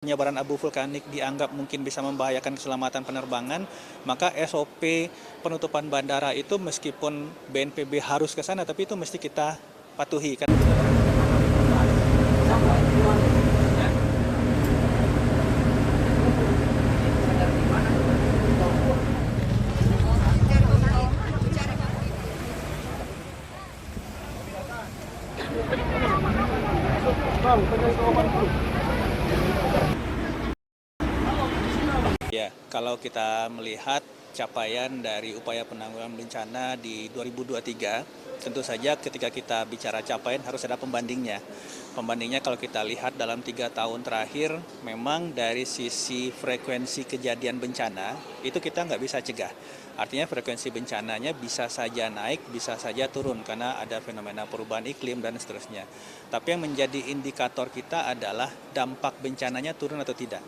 penyebaran abu vulkanik dianggap mungkin bisa membahayakan keselamatan penerbangan, maka SOP penutupan bandara itu meskipun BNPB harus ke sana, tapi itu mesti kita patuhi. Ya, kalau kita melihat capaian dari upaya penanggulangan bencana di 2023, tentu saja ketika kita bicara capaian harus ada pembandingnya. Pembandingnya kalau kita lihat dalam 3 tahun terakhir, memang dari sisi frekuensi kejadian bencana, itu kita nggak bisa cegah. Artinya frekuensi bencananya bisa saja naik, bisa saja turun karena ada fenomena perubahan iklim dan seterusnya. Tapi yang menjadi indikator kita adalah dampak bencananya turun atau tidak.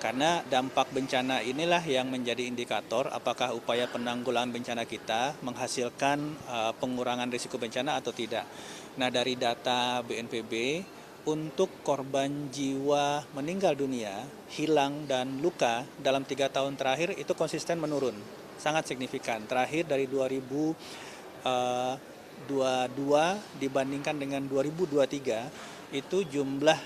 Karena dampak bencana inilah yang menjadi indikator apakah upaya penanggulangan bencana kita menghasilkan pengurangan risiko bencana atau tidak. Nah, dari data BNPB, untuk korban jiwa meninggal dunia, hilang, dan luka dalam 3 tahun terakhir itu konsisten menurun, sangat signifikan. Terakhir dari 2022 dibandingkan dengan 2023, itu jumlah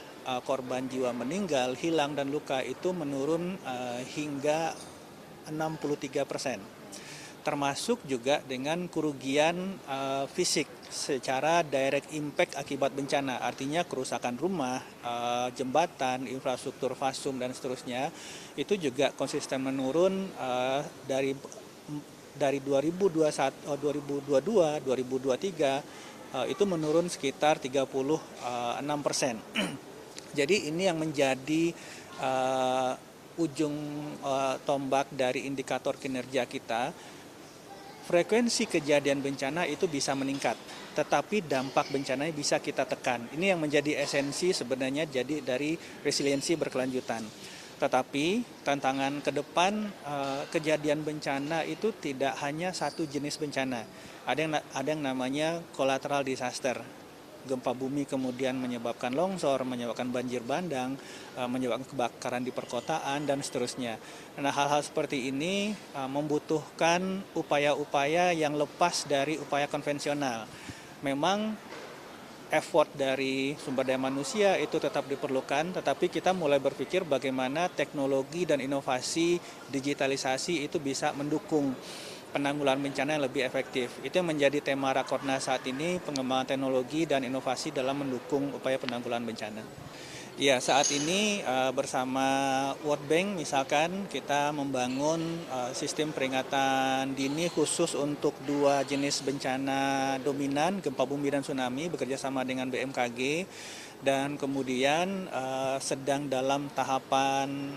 korban jiwa meninggal, hilang, dan luka itu menurun hingga 63%. Termasuk juga dengan kerugian fisik secara direct impact akibat bencana, artinya kerusakan rumah, jembatan, infrastruktur fasum, dan seterusnya, itu juga konsisten menurun dari 2021, 2022, 2023, itu menurun sekitar 36%. Jadi ini yang menjadi ujung tombak dari indikator kinerja kita. Frekuensi kejadian bencana itu bisa meningkat, tetapi dampak bencananya bisa kita tekan. Ini yang menjadi esensi sebenarnya jadi dari resiliensi berkelanjutan. Tetapi tantangan ke depan, kejadian bencana itu tidak hanya satu jenis bencana. Ada yang namanya collateral disaster. Gempa bumi kemudian menyebabkan longsor, menyebabkan banjir bandang, menyebabkan kebakaran di perkotaan, dan seterusnya. Nah, hal-hal seperti ini membutuhkan upaya-upaya yang lepas dari upaya konvensional. Memang effort dari sumber daya manusia itu tetap diperlukan, tetapi kita mulai berpikir bagaimana teknologi dan inovasi digitalisasi itu bisa mendukung penanggulangan bencana yang lebih efektif. Itu yang menjadi tema Rakornas saat ini, pengembangan teknologi dan inovasi dalam mendukung upaya penanggulangan bencana. Ya, saat ini bersama World Bank misalkan kita membangun sistem peringatan dini khusus untuk 2 jenis bencana dominan, gempa bumi dan tsunami, bekerja sama dengan BMKG, dan kemudian sedang dalam tahapan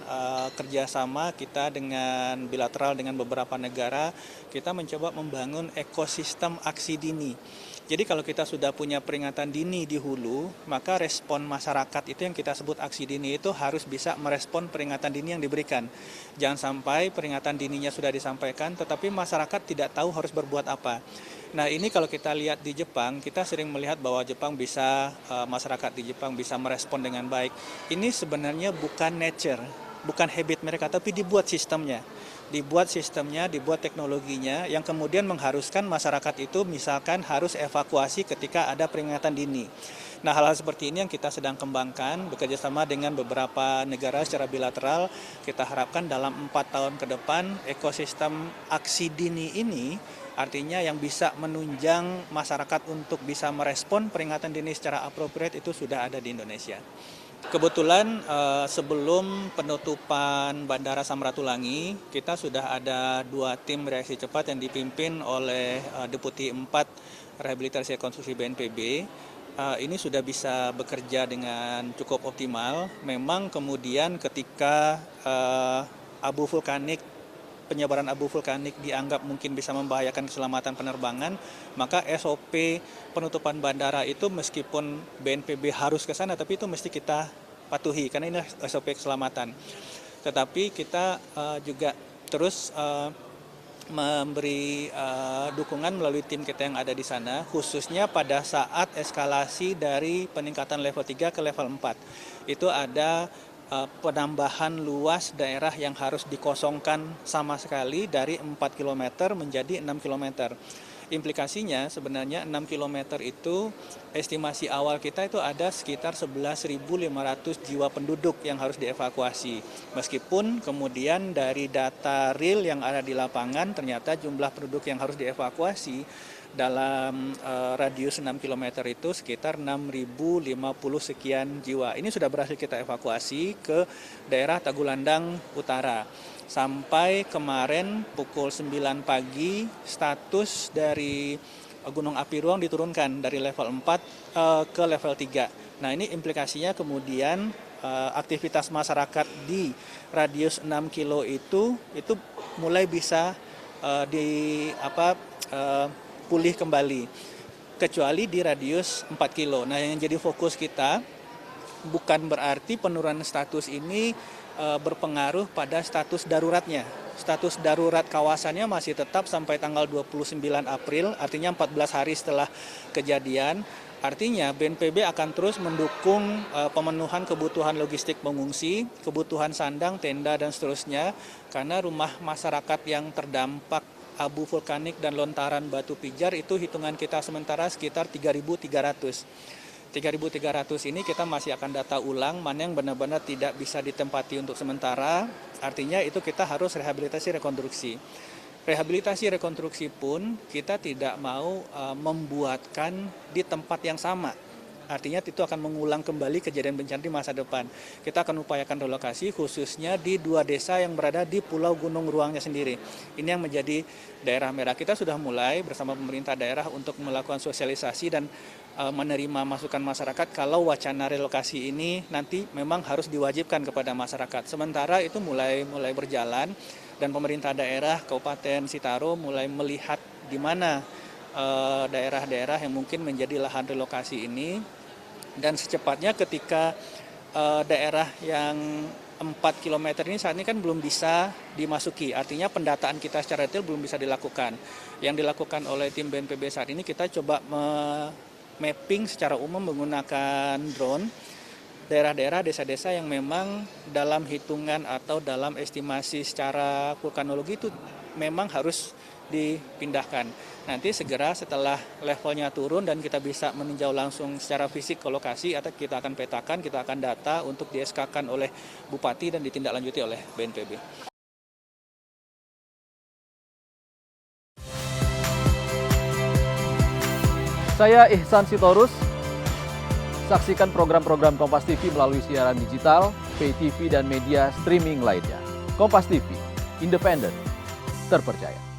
kerjasama kita dengan bilateral dengan beberapa negara, kita mencoba membangun ekosistem aksi dini. Jadi kalau kita sudah punya peringatan dini di hulu, maka respon masyarakat itu yang kita sebut aksi dini itu harus bisa merespon peringatan dini yang diberikan. Jangan sampai peringatan dininya sudah disampaikan, tetapi masyarakat tidak tahu harus berbuat apa. Nah, ini kalau kita lihat di Jepang, kita sering melihat bahwa Jepang bisa, masyarakat di Jepang bisa merespon dengan baik. Ini sebenarnya bukan nature, bukan habit mereka, tapi dibuat sistemnya. Dibuat teknologinya yang kemudian mengharuskan masyarakat itu misalkan harus evakuasi ketika ada peringatan dini. Nah, hal-hal seperti ini yang kita sedang kembangkan bekerja sama dengan beberapa negara secara bilateral. Kita harapkan dalam 4 tahun ke depan ekosistem aksi dini ini artinya yang bisa menunjang masyarakat untuk bisa merespon peringatan dini secara appropriate itu sudah ada di Indonesia. Kebetulan sebelum penutupan Bandara Samratulangi, kita sudah ada 2 tim reaksi cepat yang dipimpin oleh Deputi 4 Rehabilitasi Konstruksi BNPB. Ini sudah bisa bekerja dengan cukup optimal. Memang kemudian ketika penyebaran abu vulkanik dianggap mungkin bisa membahayakan keselamatan penerbangan, maka SOP penutupan bandara itu meskipun BNPB harus ke sana, tapi itu mesti kita patuhi karena ini SOP keselamatan. Tetapi kita juga terus memberi dukungan melalui tim kita yang ada di sana, khususnya pada saat eskalasi dari peningkatan level 3 ke level 4. Itu ada penambahan luas daerah yang harus dikosongkan sama sekali dari 4 km menjadi 6 km. Implikasinya sebenarnya 6 km itu estimasi awal kita itu ada sekitar 11.500 jiwa penduduk yang harus dievakuasi. Meskipun kemudian dari data real yang ada di lapangan ternyata jumlah penduduk yang harus dievakuasi dalam radius 6 km itu sekitar 6.050 sekian jiwa. Ini sudah berhasil kita evakuasi ke daerah Tagulandang Utara. Sampai kemarin pukul 9 pagi status dari Gunung Api Ruang diturunkan dari level 4 ke level 3. Nah, ini implikasinya kemudian aktivitas masyarakat di radius 6 kilo itu mulai bisa pulih kembali, kecuali di radius 4 kilo. Nah, yang jadi fokus kita bukan berarti penurunan status ini berpengaruh pada status daruratnya. Status darurat kawasannya masih tetap sampai tanggal 29 April, artinya 14 hari setelah kejadian. Artinya BNPB akan terus mendukung pemenuhan kebutuhan logistik pengungsi, kebutuhan sandang, tenda, dan seterusnya, karena rumah masyarakat yang terdampak abu vulkanik dan lontaran batu pijar itu hitungan kita sementara sekitar 3.300. 3.300 ini kita masih akan data ulang mana yang benar-benar tidak bisa ditempati untuk sementara. Artinya itu kita harus rehabilitasi rekonstruksi. Rehabilitasi rekonstruksi pun kita tidak mau membuatkan di tempat yang sama. Artinya itu akan mengulang kembali kejadian bencana di masa depan. Kita akan upayakan relokasi khususnya di 2 desa yang berada di Pulau Gunung Ruangnya sendiri. Ini yang menjadi daerah merah. Kita sudah mulai bersama pemerintah daerah untuk melakukan sosialisasi dan menerima masukan masyarakat kalau wacana relokasi ini nanti memang harus diwajibkan kepada masyarakat. Sementara itu mulai berjalan dan pemerintah daerah Kabupaten Sitaro mulai melihat di mana daerah-daerah yang mungkin menjadi lahan relokasi ini, dan secepatnya ketika daerah yang 4 km ini saat ini kan belum bisa dimasuki, artinya pendataan kita secara detail belum bisa dilakukan. Yang dilakukan oleh tim BNPB saat ini kita coba mapping secara umum menggunakan drone daerah-daerah, desa-desa yang memang dalam hitungan atau dalam estimasi secara vulkanologi itu memang harus dipindahkan. Nanti segera setelah levelnya turun dan kita bisa meninjau langsung secara fisik ke lokasi, atau kita akan petakan, kita akan data untuk di-SK-kan oleh Bupati dan ditindaklanjuti oleh BNPB. Saya Ihsan Sitorus. Saksikan program-program Kompas TV melalui siaran digital, pay TV, dan media streaming lainnya. Kompas TV, independen, terpercaya.